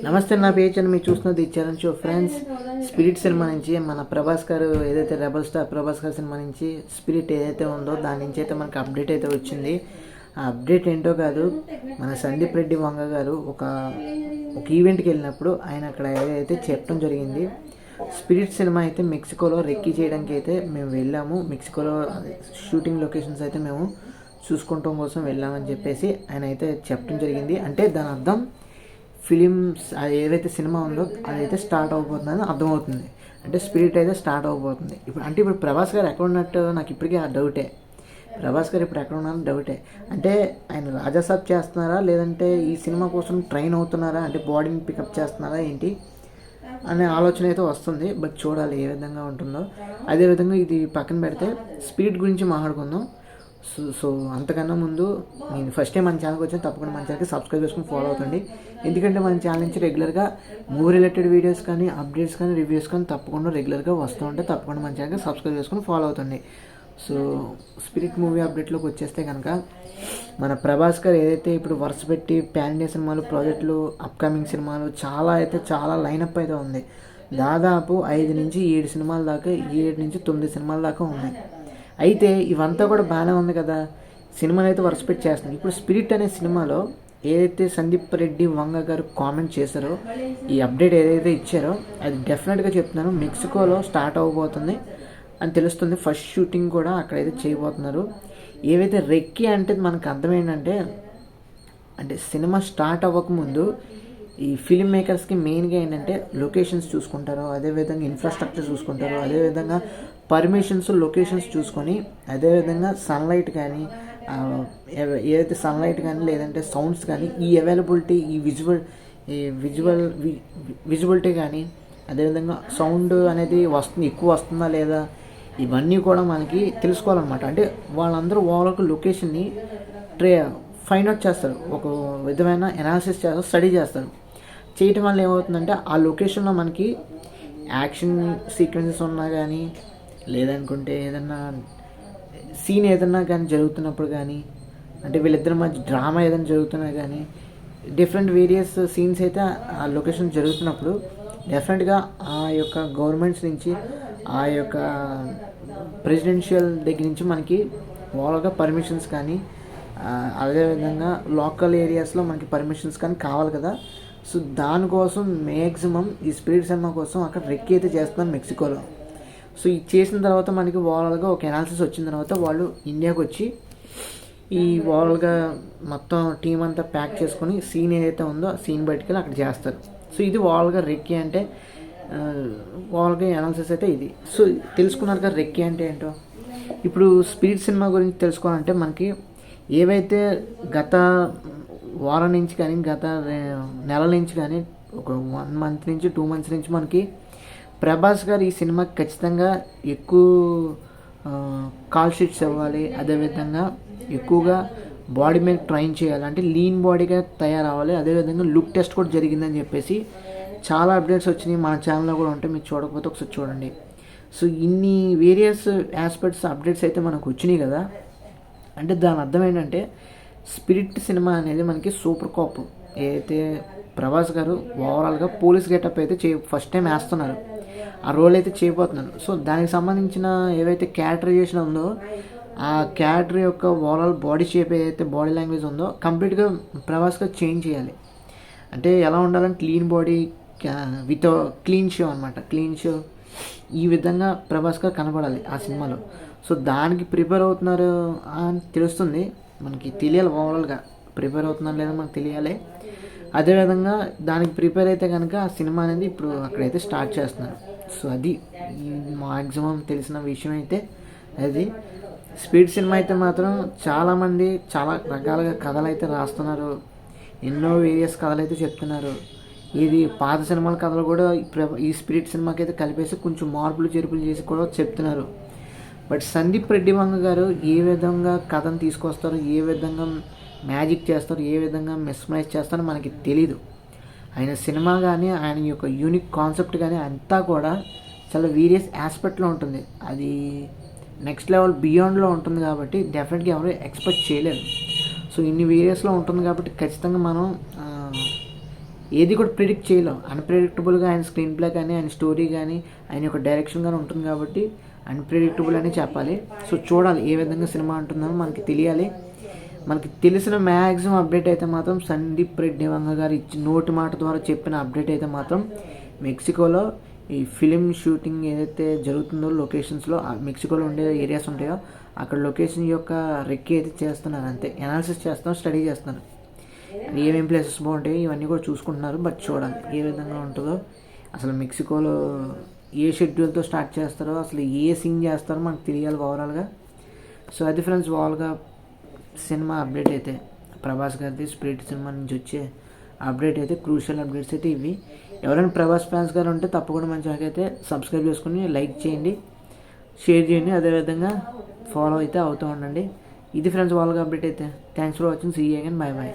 నమస్తే, నా పేజ్ అని మీరు చూస్తున్నది challenge show friends. Spirit cinema నుంచి మన ప్రభాస్ గారు ఏదైతే రెబల్ స్టార్ ప్రభాస్ గారి సినిమా నుంచి స్పిరిట్ ఏదైతే ఉందో దాని నుంచి అయితే మనకు అప్డేట్ అయితే వచ్చింది. ఆ అప్డేట్ ఏంటో కాదు, మన సందీప్ రెడ్డి వంగ గారు ఒక ఈవెంట్కి వెళ్ళినప్పుడు ఆయన అక్కడ ఏదైతే చెప్పడం జరిగింది. స్పిరిట్ సినిమా అయితే మెక్సికోలో రెక్కీ చేయడానికి అయితే మేము వెళ్ళాము, మెక్సికోలో షూటింగ్ లొకేషన్స్ అయితే మేము చూసుకుంటాం కోసం వెళ్ళామని చెప్పేసి ఆయన అయితే చెప్పడం జరిగింది. అంటే దాని అర్థం ఫిలిమ్స్ ఏదైతే సినిమా ఉందో అదైతే స్టార్ట్ అవబోతుందని అర్థమవుతుంది. అంటే స్పిరిట్ అయితే స్టార్ట్ అవబోతుంది. ఇప్పుడు ప్రభాస్ గారు ఎక్కడ ఉన్నట్టు నాకు ఇప్పటికీ ఆ డౌటే. ప్రభాస్ గారు ఇప్పుడు ఎక్కడ ఉన్నారో డౌటే. అంటే ఆయన రాజాసాబ్ చేస్తున్నారా, లేదంటే ఈ సినిమా కోసం ట్రైన్ అవుతున్నారా, అంటే బాడీని పికప్ చేస్తున్నారా ఏంటి అనే ఆలోచన అయితే వస్తుంది. బట్ చూడాలి ఏ విధంగా ఉంటుందో. అదేవిధంగా ఇది పక్కన పెడితే స్పిరిట్ గురించి మాట్లాడుకుందాం. సో అంతకన్నా ముందు నేను ఫస్ట్ టైం మన ఛానల్కి వచ్చాను, తప్పకుండా మన ఛానల్కి సబ్స్క్రైబ్ చేసుకుని ఫాలో అవుతుంది. ఎందుకంటే మన ఛానల్ నుంచి రెగ్యులర్గా మూవీ రిలేటెడ్ వీడియోస్ కానీ అప్డేట్స్ కానీ రివ్యూస్ కానీ తప్పకుండా రెగ్యులర్గా వస్తూ ఉంటాయి. తప్పకుండా మన ఛానల్కి సబ్స్క్రైబ్ చేసుకుని ఫాలో అవుతుంది. సో స్పిరిట్ మూవీ అప్డేట్లోకి వచ్చేస్తే కనుక మన ప్రభాస్ గారు ఏదైతే ఇప్పుడు వరుస పెట్టి ప్యాన్ ఇండియా సినిమాలు, ప్రాజెక్టులు, అప్కమింగ్ సినిమాలు చాలా లైనప్ అయితే ఉంది. దాదాపు 5 నుంచి 7 సినిమాల దాకా, 7 నుంచి 9 సినిమాల దాకా ఉన్నాయి. అయితే ఇవంతా కూడా బాగానే ఉంది కదా, సినిమాలు అయితే వరుసపెట్టి చేస్తుంది. ఇప్పుడు స్పిరిట్ అనే సినిమాలో ఏదైతే సందీప్ రెడ్డి వంగ గారు కామెంట్ చేశారో, ఈ అప్డేట్ ఏదైతే ఇచ్చారో అది డెఫినెట్గా చెప్తున్నాను మెక్సికోలో స్టార్ట్ అవ్వబోతుంది అని తెలుస్తుంది. ఫస్ట్ షూటింగ్ కూడా అక్కడైతే చేయబోతున్నారు. ఏవైతే రెక్కీ అంటే మనకు అర్థం ఏంటంటే, అంటే సినిమా స్టార్ట్ అవ్వకముందు ఈ ఫిల్మ్ మేకర్స్కి మెయిన్గా ఏంటంటే లొకేషన్స్ చూసుకుంటారు, అదేవిధంగా ఇన్ఫ్రాస్ట్రక్చర్ చూసుకుంటారు, అదేవిధంగా పర్మిషన్స్, లొకేషన్స్ చూసుకొని, అదేవిధంగా సన్లైట్ కానీ ఏదైతే సన్లైట్ కానీ లేదంటే సౌండ్స్ కానీ ఈ అవైలబిలిటీ, ఈ విజువలిటీ కానీ, అదేవిధంగా సౌండ్ అనేది ఎక్కువ వస్తుందా లేదా, ఇవన్నీ కూడా మనకి తెలుసుకోవాలన్నమాట. అంటే వాళ్ళందరూ వాళ్ళకు లొకేషన్ని ఫైండ్ అవుట్ చేస్తారు, ఒక విధమైన ఎనాలిసిస్ చేస్తారు, స్టడీ చేస్తారు. చేయటం వల్ల ఏమవుతుందంటే ఆ లొకేషన్లో మనకి యాక్షన్ సీక్వెన్సెస్ ఉన్నా కానీ, లేదనుకుంటే ఏదన్నా సీన్ ఏదన్నా కానీ జరుగుతున్నప్పుడు కానీ, అంటే వీళ్ళిద్దరి మధ్య డ్రామా ఏదైనా జరుగుతున్నా కానీ, డిఫరెంట్ వేరియస్ సీన్స్ అయితే ఆ లొకేషన్ జరుగుతున్నప్పుడు డెఫినెట్గా ఆ యొక్క గవర్నమెంట్స్ నుంచి, ఆ యొక్క ప్రెసిడెన్షియల్ దగ్గర నుంచి మనకి ఓవర్గా పర్మిషన్స్ కానీ, అదేవిధంగా లోకల్ ఏరియాస్లో మనకి పర్మిషన్స్ కానీ కావాలి కదా. సో దానికోసం మ్యాక్సిమం ఈ స్పిరిట్ సినిమా కోసం అక్కడ రెక్కీ అయితే చేస్తున్నాను మెక్సికోలో. సో ఇది చేసిన తర్వాత మనకి ఓవరాల్గా ఒక ఎనాలిసిస్ వచ్చిన తర్వాత వాళ్ళు ఇండియాకి వచ్చి ఈ ఓవరాల్గా మొత్తం టీం అంతా ప్యాక్ చేసుకొని సీన్ ఏదైతే ఉందో ఆ సీన్ బయటికి వెళ్ళి అక్కడ చేస్తారు. సో ఇది ఓవరాల్గా రెక్కీ అంటే ఓవరాల్గా ఎనాలిసిస్ అయితే ఇది. సో తెలుసుకున్నారు కదా రెక్కీ అంటే ఏంటో. ఇప్పుడు స్పిరిట్ సినిమా గురించి తెలుసుకోవాలంటే మనకి ఏవైతే గత వారం నుంచి కానీ, గత నెల నుంచి కానీ, ఒక 1 మంత్ నుంచి 2 మంత్స్ నుంచి మనకి ప్రభాస్ గారు ఈ సినిమాకి ఖచ్చితంగా ఎక్కువ కాల్ షీట్స్ ఇవ్వాలి, అదేవిధంగా ఎక్కువగా బాడీ మీద ట్రైన్ చేయాలి, అంటే లీన్ బాడీగా తయారవ్వాలి, అదేవిధంగా లుక్ టెస్ట్ కూడా జరిగిందని చెప్పేసి చాలా అప్డేట్స్ వచ్చినాయి. మన ఛానల్లో కూడా ఉంటే మీరు చూడకపోతే ఒకసారి చూడండి. సో ఇన్ని వేరియస్ ఆస్పెక్ట్స్ అప్డేట్స్ అయితే మనకు వచ్చినాయి కదా. అంటే దాని అర్థం ఏంటంటే స్పిరిట్ సినిమా అనేది మనకి సూపర్ కాప్. ఏదైతే ప్రభాస్ గారు ఓవరాల్గా పోలీస్ గెటప్ అయితే ఫస్ట్ టైం వేస్తున్నారు, ఆ రోల్ అయితే చేయబోతున్నారు. సో దానికి సంబంధించిన ఏవైతే క్యారెక్టరైజేషన్ ఉందో ఆ క్యారెక్టర్ యొక్క ఓవరాల్ బాడీ షేప్ ఏదైతే బాడీ లాంగ్వేజ్ ఉందో కంప్లీట్గా ప్రభాస్ గారు చేంజ్ చేయాలి. అంటే ఎలా ఉండాలంటే clean body with clean show అనమాట, క్లీన్ షో ఈ విధంగా ప్రభాస్ గారు కనపడాలి ఆ సినిమాలో. సో దానికి ప్రిపేర్ అవుతున్నారు అని తెలుస్తుంది, మనకి తెలియాలి. ఓవరాల్గా ప్రిపేర్ అవుతున్నారు లేదా మనకు తెలియాలి. అదేవిధంగా దానికి ప్రిపేర్ అయితే కనుక ఆ సినిమా అనేది ఇప్పుడు అక్కడైతే స్టార్ట్ చేస్తున్నారు. సో అది మ్యాక్సిమం తెలిసిన విషయం అయితే అది. స్పీడ్ సినిమా అయితే మాత్రం చాలామంది చాలా రకాలుగా కథలు అయితే రాస్తున్నారు, ఎన్నో వేరియస్ కథలు అయితే చెప్తున్నారు. ఇది పాత సినిమాల కథలు కూడా ఈ స్పిరిట్ సినిమాకి అయితే కలిపేసి కొంచెం మార్పులు చేర్పులు చేసి కూడా చెప్తున్నారు. బట్ సందీప్ రెడ్డి వంగ గారు ఏ విధంగా కథను తీసుకొస్తారో, ఏ విధంగా మ్యాజిక్ చేస్తారో, ఏ విధంగా మెస్మరైజ్ చేస్తారో మనకి తెలీదు. ఆయన సినిమా కానీ, ఆయన యొక్క యూనిక్ కాన్సెప్ట్ కానీ అంతా కూడా చాలా వేరియస్ ఆస్పెక్ట్లో ఉంటుంది. అది నెక్స్ట్ లెవెల్ బియాండ్లో ఉంటుంది కాబట్టి డెఫినెట్గా ఎవరు ఎక్స్పెక్ట్ చేయలేరు. సో ఇన్ని వేరియస్లో ఉంటుంది కాబట్టి ఖచ్చితంగా మనం ఏది కూడా ప్రిడిక్ట్ చేయలేం. అన్ప్రెడిక్టబుల్గా ఆయన స్క్రీన్ ప్లే కానీ, ఆయన స్టోరీ కానీ, ఆయన యొక్క డైరెక్షన్ కానీ ఉంటుంది కాబట్టి అన్ప్రెడిక్టబుల్ అని చెప్పాలి. సో చూడాలి ఏ విధంగా సినిమా ఉంటుందో మనకి తెలియాలి. మనకి తెలిసిన మ్యాక్సిమం అప్డేట్ అయితే మాత్రం సందీప్ రెడ్డి వంగ గారు ఇచ్చి నోటి మాట ద్వారా చెప్పిన అప్డేట్ అయితే మాత్రం మెక్సికోలో ఈ ఫిలిం షూటింగ్ ఏదైతే జరుగుతుందో లొకేషన్స్లో, మెక్సికోలో ఉండే ఏరియాస్ ఉంటాయో అక్కడ లొకేషన్ యొక్క రెక్కి అయితే చేస్తున్నారు. అంతే, అనాలిసిస్ చేస్తున్నారు, స్టడీ చేస్తున్నారు, ఏమేమి ప్లేసెస్ బాగుంటాయో ఇవన్నీ కూడా చూసుకుంటున్నారు. బట్ చూడాలి ఏ విధంగా ఉంటుందో. అసలు మెక్సికోలో ఏ షెడ్యూల్తో స్టార్ట్ చేస్తారో, అసలు ఏ సీన్ చేస్తారో మనకు తెలియాలి ఓవరాల్గా. సో అది ఫ్రెండ్స్ ఓవరాల్గా సినిమా అప్డేట్ అయితే, ప్రభాస్ గారిది స్పిరిట్ సినిమా నుంచి వచ్చే అప్డేట్ అయితే, క్రూషియల్ అప్డేట్స్ అయితే ఇవి. ఎవరైనా ప్రభాస్ ఫ్యాన్స్ గారు ఉంటే తప్పకుండా మన ఛానల్ అయితే సబ్స్క్రైబ్ చేసుకుని లైక్ చేయండి, షేర్ చేయండి, అదేవిధంగా ఫాలో అయితే అవుతూ ఉండండి. ఇది ఫ్రెండ్స్ ఓవరాల్గా అప్డేట్ అయితే. Thanks for watching. See you again. Bye by.